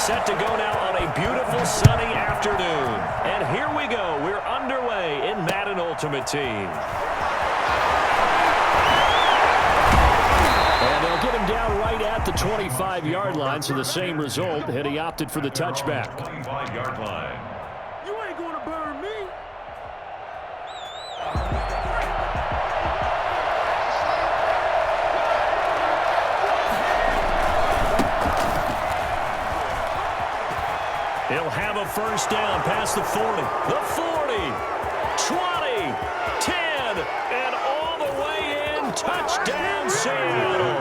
Set to go now on a beautiful sunny afternoon. And here we go. We're underway in Madden Ultimate Team. And they'll get him down right at the 25-yard line, so the same result had he opted for the touchback. 25-yard line. You ain't going to burn me. He'll have a first down past the 40, the 40, 20, 10, and all the way in. Touchdown, Seattle.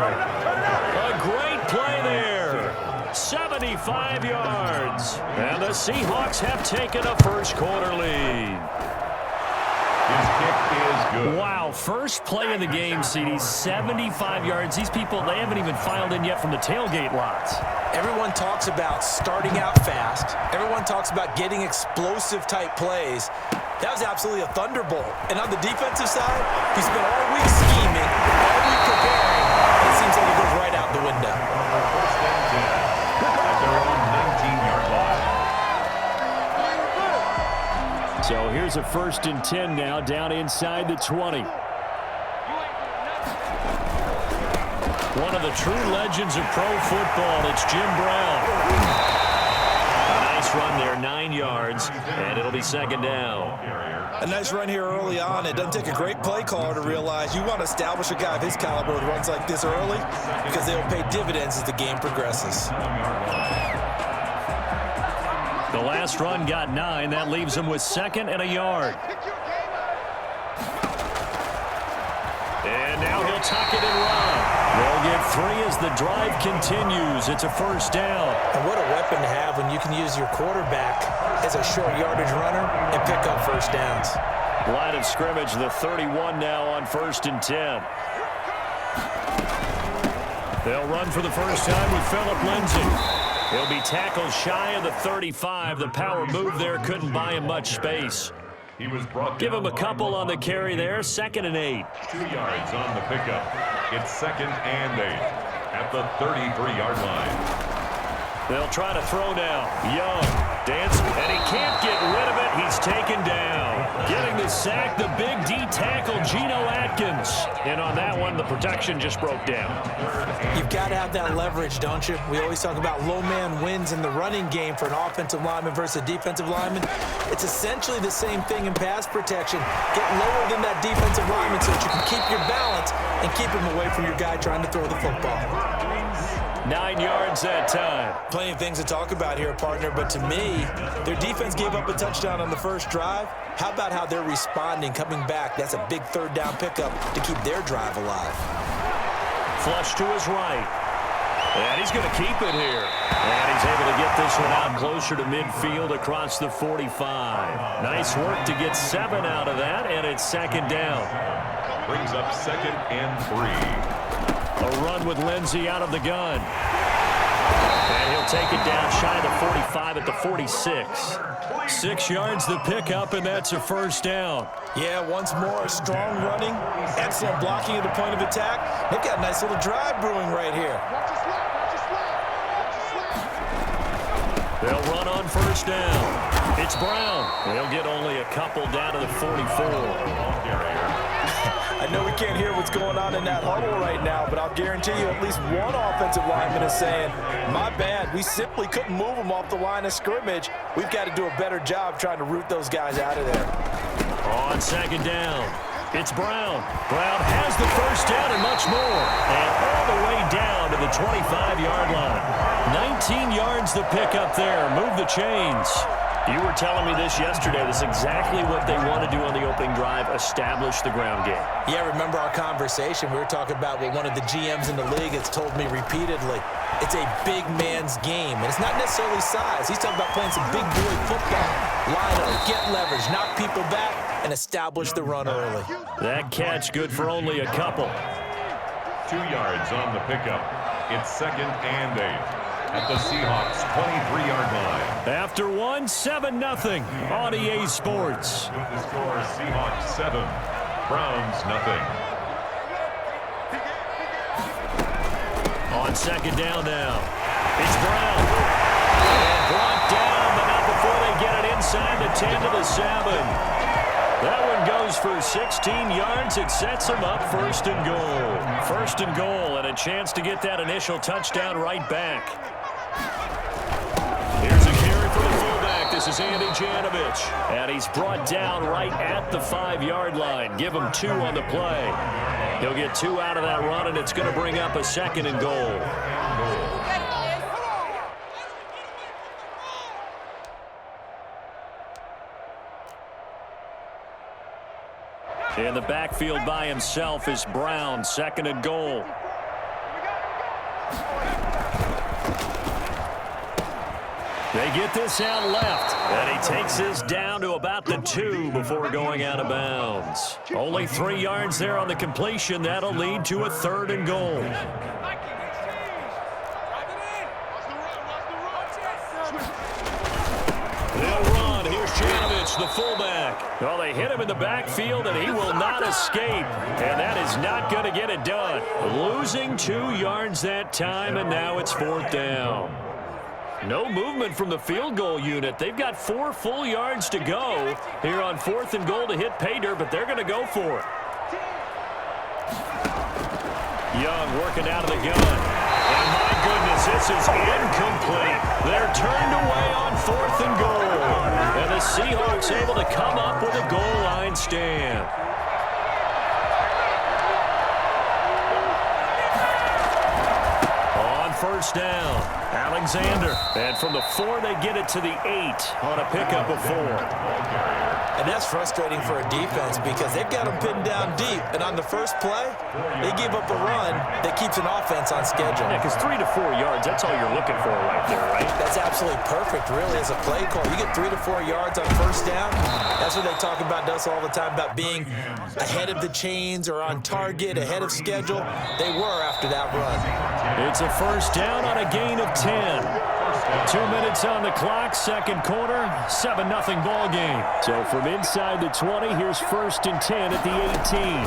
A great play there. 75 yards. And the Seahawks have taken a first quarter lead. His kick is good. Wow, first play of the game, CD, 75 yards. These people, they haven't even filed in yet from the tailgate lots. Everyone talks about starting out fast. Everyone talks about getting explosive-type plays. That was absolutely a thunderbolt. And on the defensive side, he spent all week scheming, all week preparing, and it seems like it goes right out the window. First and 10 at their own 19-yard line. So here's a first and 10 now, down inside the 20. One of the true legends of pro football, it's Jim Brown. A nice run there, 9 yards, and it'll be second down. A nice run here early on. It doesn't take a great play caller to realize you want to establish a guy of his caliber with runs like this early because they'll pay dividends as the game progresses. The last run got 9. That leaves him with second and a yard. And now he'll tuck it and run. They'll get 3 as the drive continues. It's a first down. And what a weapon to have when you can use your quarterback as a short yardage runner and pick up first downs. Line of scrimmage, the 31 now on first and 10. They'll run for the first time with Phillip Lindsay. He'll be tackled shy of the 35. The power move there couldn't buy him much space. He was brought Give down him a couple on the carry there. Second and 8. 2 yards on the pickup. It's second and 8 at the 33-yard line. They'll try to throw now. Young dancing, and he can't get rid of it. He's taken down. Getting the sack, the big D tackle, Geno Atkins. And on that one, the protection just broke down. You've got to have that leverage, don't you? We always talk about low man wins in the running game for an offensive lineman versus a defensive lineman. It's essentially the same thing in pass protection. Get lower than that defensive lineman so that you can keep your balance and keep him away from your guy trying to throw the football. 9 yards that time. Plenty of things to talk about here, partner, but to me, their defense gave up a touchdown on the first drive. How about how they're responding, coming back? That's a big third down pickup to keep their drive alive. Flush to his right. And he's going to keep it here. And he's able to get this one out closer to midfield across the 45. Nice work to get 7 out of that, and it's second down. Brings up second and 3. A run with Lindsay out of the gun. And he'll take it down shy of the 45 at the 46. 6 yards the pickup, and that's a first down. Yeah, once more, strong running, excellent blocking at the point of attack. They've got a nice little drive brewing right here. They'll run on first down. It's Brown. They'll get only a couple down to the 44. I know we can't hear what's going on in that huddle right now, but I'll guarantee you at least one offensive lineman is saying, my bad, we simply couldn't move them off the line of scrimmage. We've got to do a better job trying to root those guys out of there. On second down, it's Brown. Brown has the first down and much more. And all the way down to the 25-yard line. 19 yards the pickup there. Move the chains. You were telling me this yesterday. This is exactly what they want to do on the opening drive, establish the ground game. Yeah, remember our conversation? We were talking about what one of the GMs in the league has told me repeatedly. It's a big man's game, and it's not necessarily size. He's talking about playing some big boy football. Line up, get leverage, knock people back, and establish the run early. That catch good for only a couple. 2 yards on the pickup. It's second and 8. At the Seahawks' 23-yard line. After one, 7-0 on EA Sports. With the score, Seahawks 7, Browns 0. On second down now, it's Brown. brought down, but not before they get it inside the 10 to the 7. That one goes for 16 yards. It sets them up 1st and goal. 1st and goal, and a chance to get that initial touchdown right back. Here's a carry for the fullback. This is Andy Janovich. And he's brought down right at the 5-yard line. Give him 2 on the play. He'll get 2 out of that run, and it's going to bring up a 2nd and goal. In the backfield by himself is Brown, 2nd and goal. They get this out left, and he takes this down to about the 2 before going out of bounds. Only 3 yards there on the completion. That'll lead to a 3rd and goal. They'll run. Here's Janovich, the fullback. Well, they hit him in the backfield, and he will not escape. And that is not going to get it done. Losing 2 yards that time, and now it's 4th down. No movement from the field goal unit. They've got 4 full yards to go here on 4th and goal to hit pay dirt, but they're going to go for it. Young working out of the gun. And my goodness, this is incomplete. They're turned away on 4th and goal. And the Seahawks able to come up with a goal line stand. On 1st down, Alexander. And from the 4, they get it to the 8 on a pickup of 4. And that's frustrating for a defense because they've got them pinned down deep. And on the first play, they give up a run that keeps an offense on schedule. Yeah, because 3 to 4 yards, that's all you're looking for right there, right? That's absolutely perfect, really, as a play call. You get 3 to 4 yards on 1st down. That's what they talk about us all the time, about being ahead of the chains or on target, ahead of schedule. They were after that run. It's a 1st down on a gain of 10. 2 minutes on the clock, 2nd quarter, 7-0 ball game. So from inside the 20, here's 1st and 10 at the 18.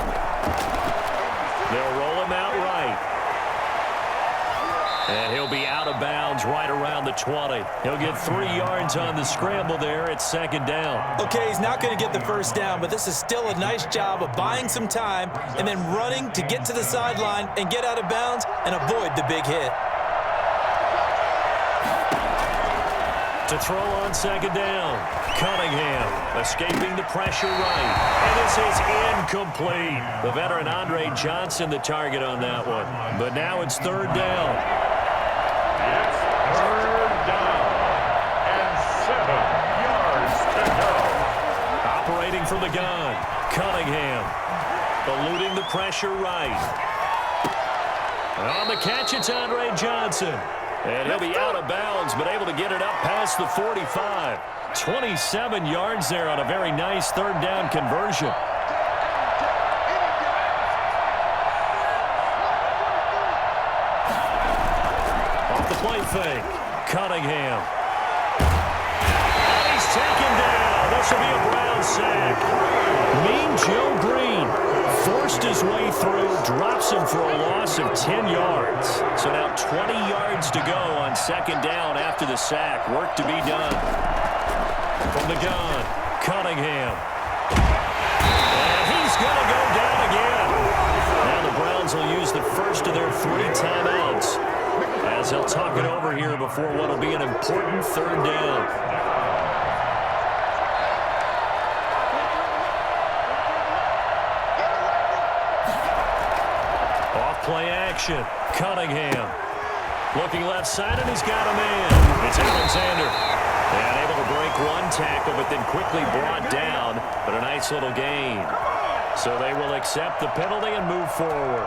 They'll roll him out right. And he'll be out of bounds right around the 20. He'll get 3 yards on the scramble there at 2nd down. Okay, he's not going to get the 1st down, but this is still a nice job of buying some time and then running to get to the sideline and get out of bounds and avoid the big hit. To throw on 2nd down, Cunningham escaping the pressure right. And this is incomplete. The veteran Andre Johnson the target on that one. But now it's 3rd down. It's 3rd down and 7 yards to go. Operating from the gun, Cunningham eluding the pressure right. On the catch, it's Andre Johnson. And he'll be out of bounds, but able to get it up past the 45. 27 yards there on a very nice 3rd down conversion. Off the play fake, Cunningham. And he's taken down. This will be a Brown sack. Mean Joe Green forced his way through, drops him for a loss of 10 yards. So now 20 yards to go on 2nd down after the sack. Work to be done. From the gun, Cunningham. And he's going to go down again. Now the Browns will use the 1st of their 3 timeouts as they'll talk it over here before what will be an important 3rd down. Play action. Cunningham looking left side, and he's got a man. It's Alexander. And able to break 1 tackle, but then quickly brought down. But a nice little gain. So they will accept the penalty and move forward.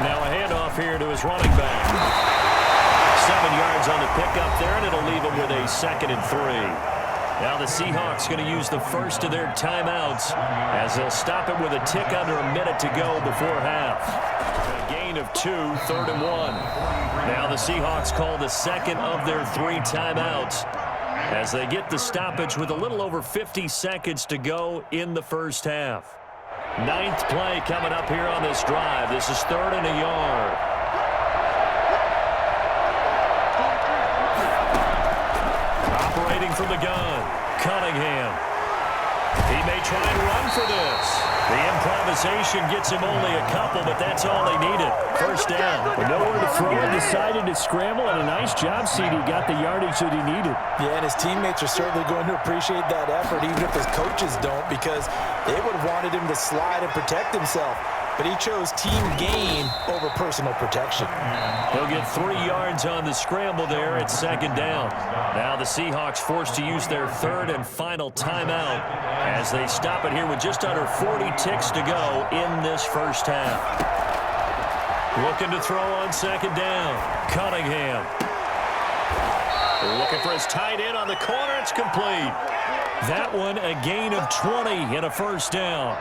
Now a handoff here to his running back. 7 yards on the pickup there, and it'll leave them with a 2nd and 3. Now the Seahawks going to use the 1st of their timeouts as they'll stop it with a tick under a minute to go before half. A gain of 2, 3rd and 1. Now the Seahawks call the 2nd of their 3 timeouts as they get the stoppage with a little over 50 seconds to go in the first half. 9th play coming up here on this drive. This is 3rd and a yard. Operating from the gun, Cunningham. He may try and run for this. The improvisation gets him only a couple, but that's all they needed. First down. With nowhere to throw it, decided to scramble, and a nice job, CD. Got the yardage that he needed. Yeah, and his teammates are certainly going to appreciate that effort, even if his coaches don't, because they would have wanted him to slide and protect himself. But he chose team gain over personal protection. He'll get 3 yards on the scramble there at 2nd down. Now the Seahawks forced to use their 3rd and final timeout as they stop it here with just under 40 ticks to go in this first half. Looking to throw on 2nd down. Cunningham. Looking for his tight end on the corner. It's complete. That one a gain of 20 and a first down.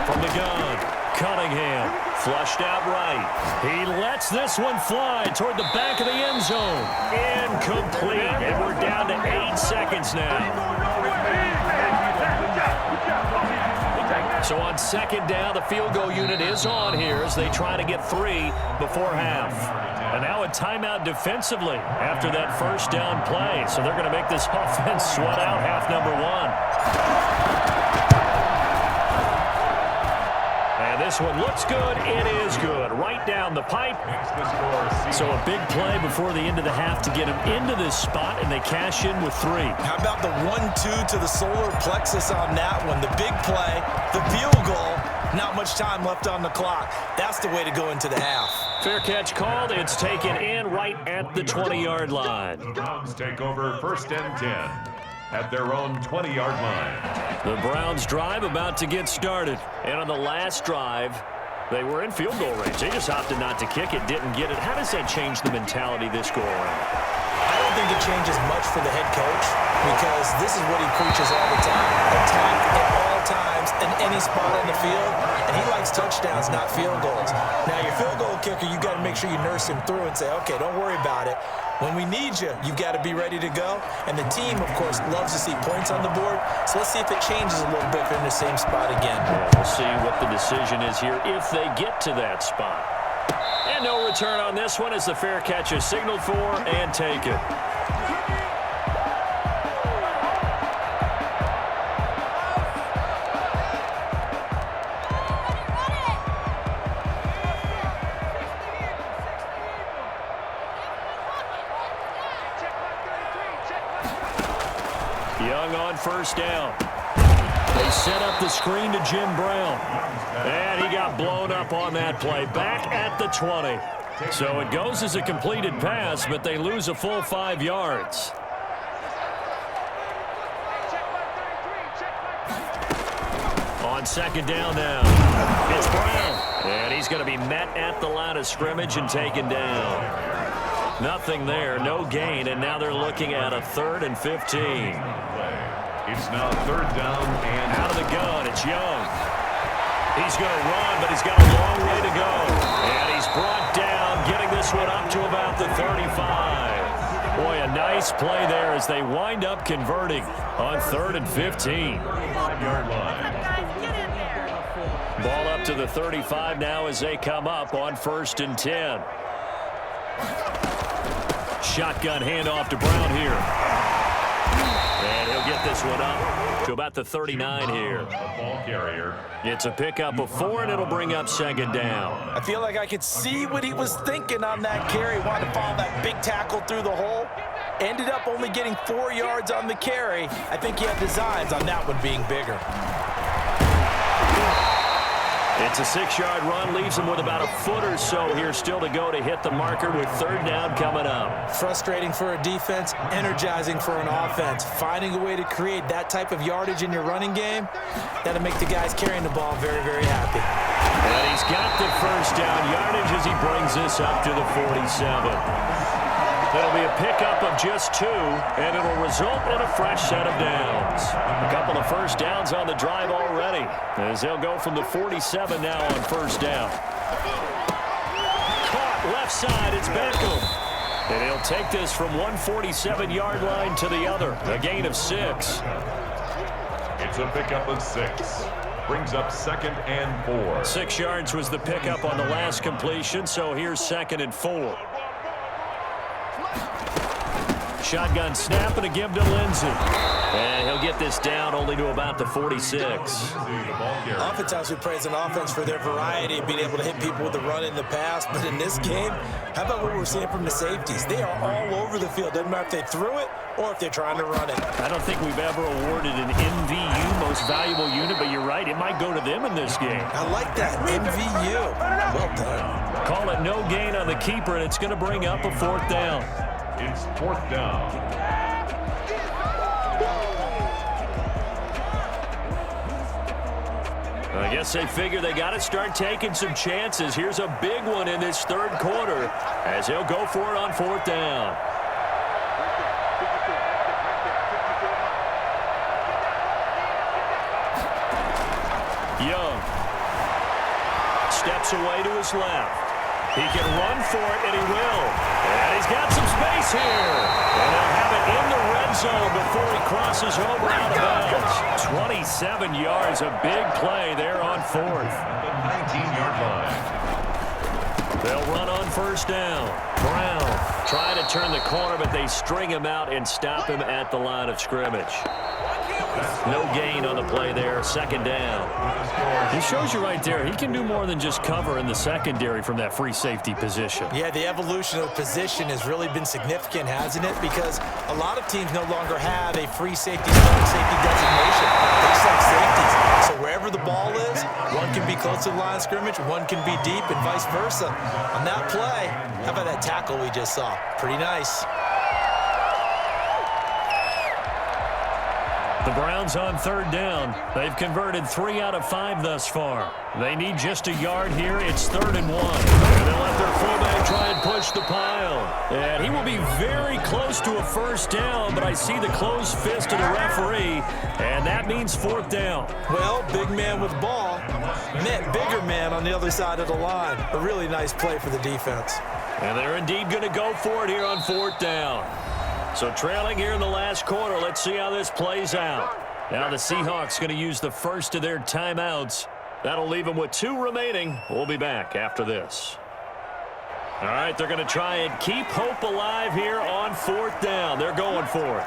From the gun, Cunningham, flushed out right. He lets this one fly toward the back of the end zone. Incomplete, and we're down to 8 seconds now. So on 2nd down, the field goal unit is on here as they try to get 3 before half. And now a timeout defensively after that first down play. So they're going to make this offense sweat out half number 1. This one looks good. It is good. Right down the pipe. So a big play before the end of the half to get him into this spot, and they cash in with 3. How about the 1-2 to the solar plexus on that one? The big play, the field goal, not much time left on the clock. That's the way to go into the half. Fair catch called. It's taken in right at the 20-yard line. The Browns take over 1st and 10 at their own 20-yard line. The Browns drive about to get started. And on the last drive, they were in field goal range. They just opted not to kick it, didn't get it. How does that change the mentality this go around? I don't think it changes much for the head coach because this is what he preaches all the time. Attack at all times in any spot on the field, and he likes touchdowns, not field goals. Now, your field goal kicker, you got to make sure you nurse him through and say, okay, don't worry about it. When we need you, you've got to be ready to go. And the team, of course, loves to see points on the board. So let's see if it changes a little bit if they're in the same spot again. Yeah, we'll see what the decision is here if they get to that spot. And no return on this one as the fair catch is signaled for and taken. Young on first down. They set up the screen to Jim Brown. And he got blown up on that play. Back at the 20. So it goes as a completed pass, but they lose a full 5 yards. On 2nd down now, it's Brown. And he's going to be met at the line of scrimmage and taken down. Nothing there, no gain, and now they're looking at a 3rd and 15. It's now 3rd down and out of the gun. It's Young. He's going to run, but he's got a long way to go. And he's brought down, getting this one up to about the 35. Boy, a nice play there as they wind up converting on 3rd and 15. Ball up to the 35 now as they come up on 1st and 10. Shotgun handoff to Brown here. And he'll get this one up to about the 39 here. Ball carrier. It's a pickup of 4, and it'll bring up 2nd down. I feel like I could see what he was thinking on that carry. Wanted to follow that big tackle through the hole. Ended up only getting 4 yards on the carry. I think he had designs on that one being bigger. It's a 6-yard run, leaves him with about a foot or so here still to go to hit the marker with 3rd down coming up. Frustrating for a defense, energizing for an offense. Finding a way to create that type of yardage in your running game, that'll make the guys carrying the ball very, very happy. And he's got the first down yardage as he brings this up to the 47. It'll be a pickup of just 2, and it'll result in a fresh set of downs. A couple of first downs on the drive already, as they'll go from the 47 now on 1st down. Caught left side, it's Beckham. And he'll take this from 147-yard line to the other. A gain of 6. It's a pickup of 6. Brings up 2nd and 4. 6 yards was the pickup on the last completion, so here's 2nd and 4. Shotgun snap and a give to Lindsey. And he'll get this down only to about the 46. Oftentimes we praise an offense for their variety of being able to hit people with the run in the pass. But in this game, how about what we're seeing from the safeties? They are all over the field. Doesn't matter if they threw it or if they're trying to run it. I don't think we've ever awarded an MVU, most valuable unit, but you're right. It might go to them in this game. I like that. MVU. Well done. Call it no gain on the keeper, and it's going to bring up a 4th down. It's 4th down. I guess they figure they got to start taking some chances. Here's a big one in this 3rd quarter as he'll go for it on 4th down. Young steps away to his left. He can run for it, and he will. And he's got some space here. And he'll have it in the red zone before he crosses over out of bounds. 27 yards, a big play there on 4th. The 19-yard line. They'll run on 1st down. Brown trying to turn the corner, but they string him out and stop him at the line of scrimmage. No gain on the play there. 2nd down. He shows you right there. He can do more than just cover in the secondary from that free safety position. Yeah, the evolution of the position has really been significant, hasn't it? Because a lot of teams no longer have a free safety, strong safety designation. They just have safeties. So wherever the ball is, one can be close to the line of scrimmage, one can be deep, and vice versa. On that play, how about that tackle we just saw? Pretty nice. The Browns on 3rd down. They've converted 3 out of 5 thus far. They need just a yard here. It's 3rd and 1. And they'll let their fullback try and push the pile. And he will be very close to a 1st down, but I see the closed fist of the referee, and that means 4th down. Well, big man with ball met bigger man on the other side of the line. A really nice play for the defense. And they're indeed going to go for it here on 4th down. So trailing here in the last quarter, let's see how this plays out. Now the Seahawks going to use the first of their timeouts. That'll leave them with 2 remaining. We'll be back after this. All right, they're going to try and keep hope alive here on 4th down. They're going for it.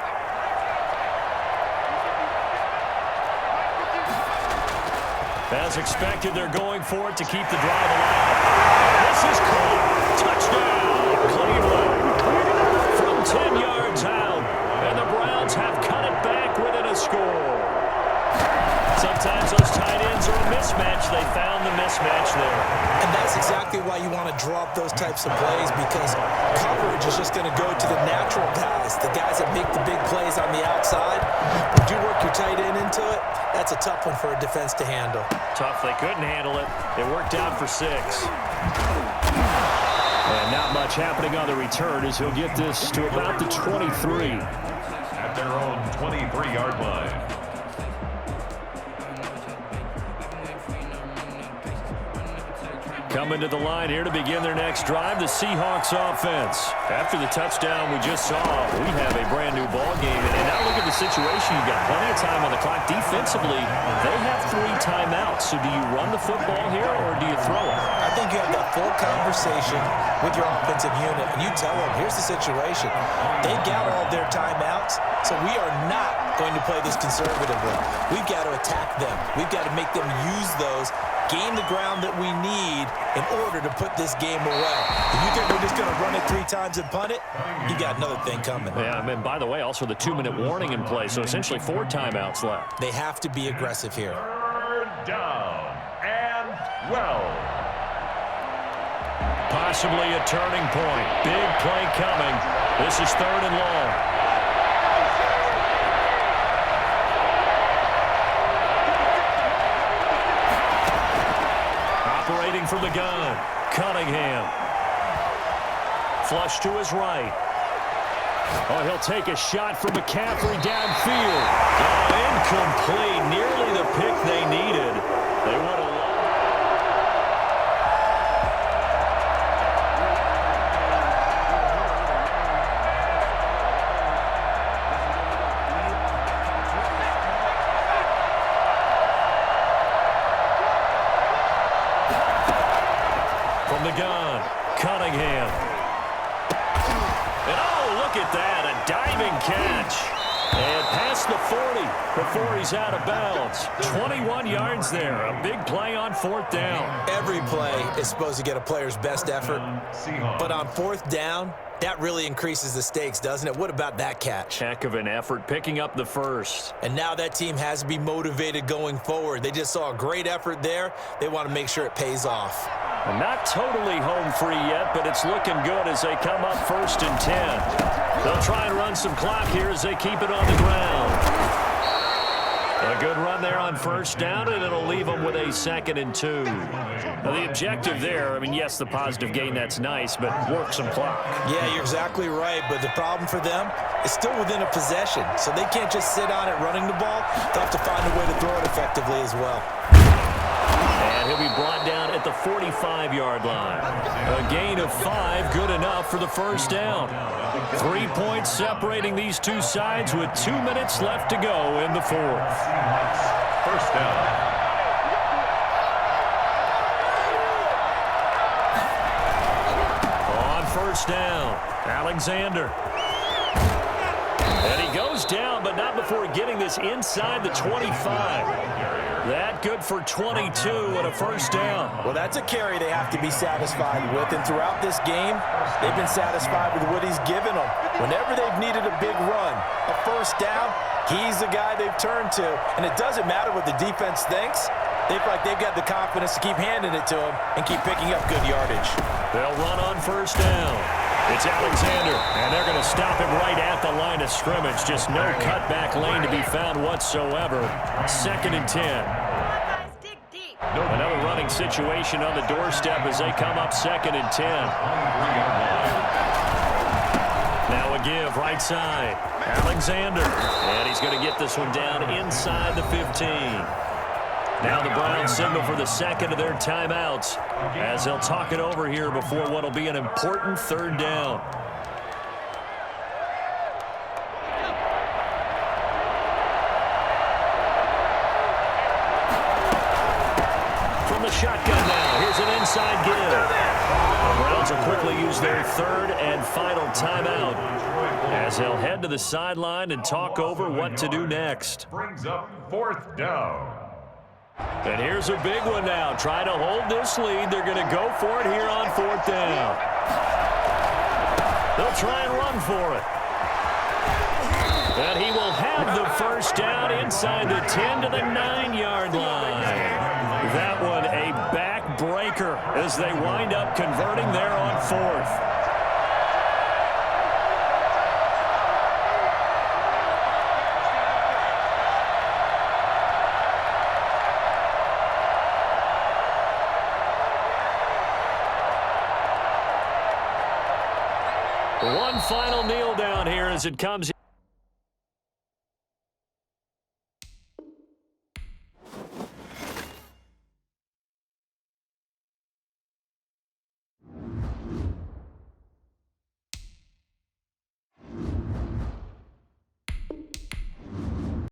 As expected, they're going for it to keep the drive alive. This is caught. Touchdown, Cleveland. From 10 yards out, and the Browns have cut it back within a score. Sometimes those tight ends are a mismatch. They found the mismatch there. And that's exactly why you want to draw up those types of plays, because coverage is just going to go to the natural guys, the guys that make the big plays on the outside. Would you work your tight end into it? That's a tough one for a defense to handle. Tough. They couldn't handle it. It worked out for 6. And not much happening on the return as he'll get this to about the 23. At their own 23-yard line. Coming to the line here to begin their next drive, the Seahawks offense. After the touchdown we just saw, we have a brand new ball game. And now look at the situation. You've got plenty of time on the clock. Defensively, they have 3 timeouts. So do you run the football here or do you throw it? I think you have that full conversation with your offensive unit, and you tell them, here's the situation. They got all their timeouts, so we are not going to play this conservatively. We've got to attack them. We've got to make them use those, gain the ground that we need in order to put this game away. If you think we're just going to run it 3 times and punt it, you got another thing coming. Yeah, and by the way, also the 2-minute warning in play, so essentially 4 timeouts left. They have to be aggressive here. 3rd down and 12. Possibly a turning point. Big play coming. This is 3rd and long. Operating from the gun, Cunningham. Flush to his right. Oh, he'll take a shot from McCaffrey downfield. Oh, incomplete. Nearly the pick they needed. They would have. the gun. Cunningham. And oh, look at that, a diving catch. And past the 40 before he's out of bounds. 21 yards there. A big play on 4th down. Every play is supposed to get a player's best effort. But on 4th down, that really increases the stakes, doesn't it? What about that catch? Heck of an effort picking up the first. And now that team has to be motivated going forward. They just saw a great effort there. They want to make sure it pays off. Well, not totally home free yet, but it's looking good as they come up 1st and 10. They'll try and run some clock here as they keep it on the ground. A good run there on 1st down, and it'll leave them with a 2nd and 2. Now, the objective there, I mean, yes, the positive gain, that's nice, but work some clock. Yeah, you're exactly right, but the problem for them is still within a possession, so they can't just sit on it running the ball. They'll have to find a way to throw it effectively as well. And he'll be brought down at the 45-yard line. A gain of 5, good enough for the 1st down. 3 points separating these two sides with 2 minutes left to go in the 4th. 1st down. On 1st down, Alexander. And he goes down, but not before getting this inside the 25. That good for 22 and a 1st down. Well, that's a carry they have to be satisfied with, and throughout this game, they've been satisfied with what he's given them. Whenever they've needed a big run, a 1st down, he's the guy they've turned to, and it doesn't matter what the defense thinks. They feel like they've got the confidence to keep handing it to him and keep picking up good yardage. They'll run on 1st down. It's Alexander, and they're going to stop him right at the line of scrimmage. Just no cutback lane to be found whatsoever. 2nd and 10. Another running situation on the doorstep as they come up 2nd and 10. Now a give right side. Alexander, and he's going to get this one down inside the 15. Now the Browns signal for the 2nd of their timeouts as they'll talk it over here before what will be an important 3rd down. From the shotgun now, here's an inside give. The Browns will quickly use their 3rd and final timeout as they'll head to the sideline and talk over what to do next. Brings up 4th down. And here's a big one now. Trying to hold this lead. They're going to go for it here on 4th down. They'll try and run for it. And he will have the 1st down inside the 10 to the 9-yard line. That one a backbreaker as they wind up converting there on 4th. One final kneel down here as it comes